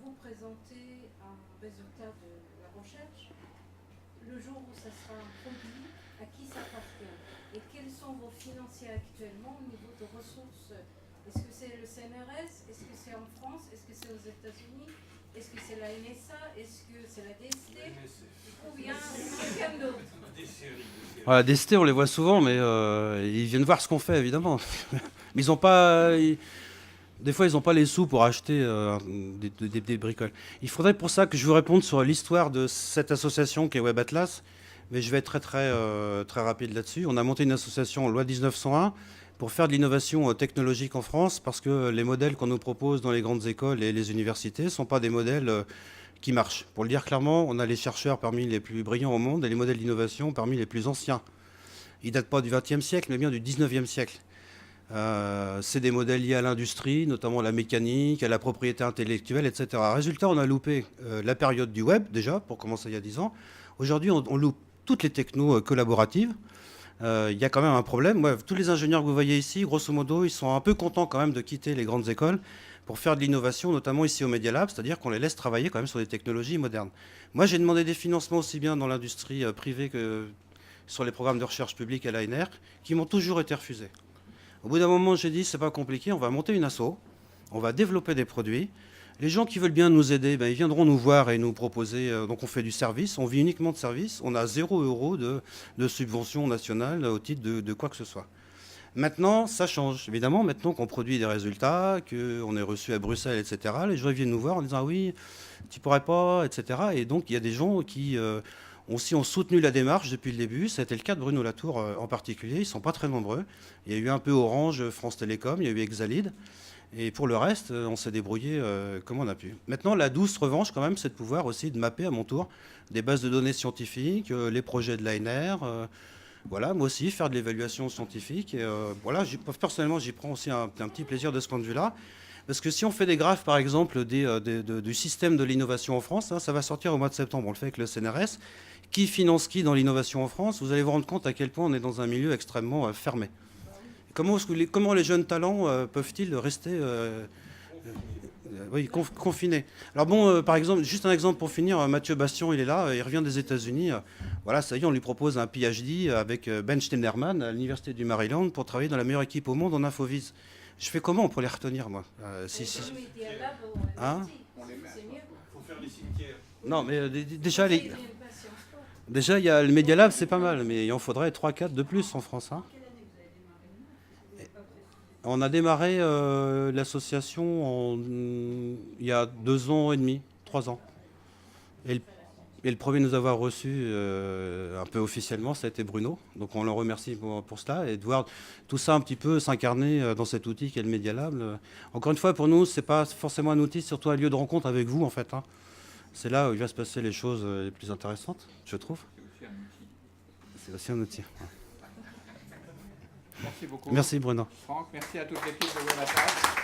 vous présentez un résultat de la recherche. Le jour où ça sera un produit, à qui ça appartient? Et quels sont vos financiers actuellement au niveau de ressources? Est-ce que c'est le CNRS? Est-ce que c'est en France? Est-ce que c'est aux États-Unis? Est-ce que c'est la NSA? Est-ce que c'est la DST? Ou bien quelqu'un d'autre? Voilà, des CT, on les voit souvent, mais ils viennent voir ce qu'on fait, évidemment. Mais ils n'ont pas... Des fois, ils n'ont pas les sous pour acheter des bricoles. Il faudrait pour ça que je vous réponde sur l'histoire de cette association qui est Web Atlas, mais je vais être très rapide là-dessus. On a monté une association en loi 1901 pour faire de l'innovation technologique en France, parce que les modèles qu'on nous propose dans les grandes écoles et les universités ne sont pas des modèles qui marchent. Pour le dire clairement, on a les chercheurs parmi les plus brillants au monde et les modèles d'innovation parmi les plus anciens. Ils ne datent pas du XXe siècle, mais bien du XIXe siècle. C'est des modèles liés à l'industrie, notamment à la mécanique, à la propriété intellectuelle, etc. Résultat, on a loupé la période du web, déjà, pour commencer il y a 10 ans. Aujourd'hui, on loupe toutes les technos collaboratives. Il y a quand même un problème. Ouais, tous les ingénieurs que vous voyez ici, grosso modo, ils sont un peu contents quand même de quitter les grandes écoles pour faire de l'innovation, notamment ici au Media Lab, c'est-à-dire qu'on les laisse travailler quand même sur des technologies modernes. Moi, j'ai demandé des financements aussi bien dans l'industrie privée que sur les programmes de recherche publique à l'ANR, qui m'ont toujours été refusés. Au bout d'un moment, j'ai dit, c'est pas compliqué, on va monter une asso, on va développer des produits. Les gens qui veulent bien nous aider, ben, ils viendront nous voir et nous proposer. Donc on fait du service, on vit uniquement de service, on a 0 € de subvention nationale au titre de quoi que ce soit. Maintenant, ça change. Évidemment, maintenant qu'on produit des résultats, qu'on est reçu à Bruxelles, etc., les gens viennent nous voir en disant ah oui, tu pourrais pas, etc. Et donc il y a des gens qui aussi ont soutenu la démarche depuis le début. Ça a été le cas de Bruno Latour en particulier. Ils ne sont pas très nombreux. Il y a eu un peu Orange, France Télécom, il y a eu Exalid. Et pour le reste, on s'est débrouillé comme on a pu. Maintenant, la douce revanche, quand même, c'est de pouvoir aussi de mapper à mon tour des bases de données scientifiques, les projets de l'ANR. Voilà, moi aussi, faire de l'évaluation scientifique. Et, voilà, personnellement, j'y prends aussi un petit plaisir de ce point de vue-là. Parce que si on fait des graphes, par exemple, du système de l'innovation en France, hein, ça va sortir au mois de septembre, on le fait avec le CNRS. Qui finance qui dans l'innovation en France? Vous allez vous rendre compte à quel point on est dans un milieu extrêmement fermé. Comment les jeunes talents peuvent-ils rester oui, confinés? Alors bon, par exemple, juste un exemple pour finir, Mathieu Bastion, il est là, il revient des États-Unis. Voilà, ça y est, on lui propose un PhD avec Ben Steinerman à l'Université du Maryland pour travailler dans la meilleure équipe au monde en Infovis. Je fais comment pour les retenir, moi Hein? Il faut faire les cimetières. Non, mais déjà, il y a le Media Lab, c'est pas mal, mais il en faudrait 3-4 de plus en France. Hein. On a démarré l'association il y a 2 ans et demi, 3 ans. Et le premier à nous avoir reçus un peu officiellement, ça a été Bruno. Donc on le remercie pour cela. Et de voir tout ça un petit peu s'incarner dans cet outil qu'est le Media Lab. Encore une fois, pour nous, ce n'est pas forcément un outil, c'est surtout un lieu de rencontre avec vous, en fait. Hein. C'est là où il va se passer les choses les plus intéressantes, je trouve. C'est aussi un outil. Merci beaucoup. Merci Bruno. Franck, merci à toute l'équipe de Web Atlas.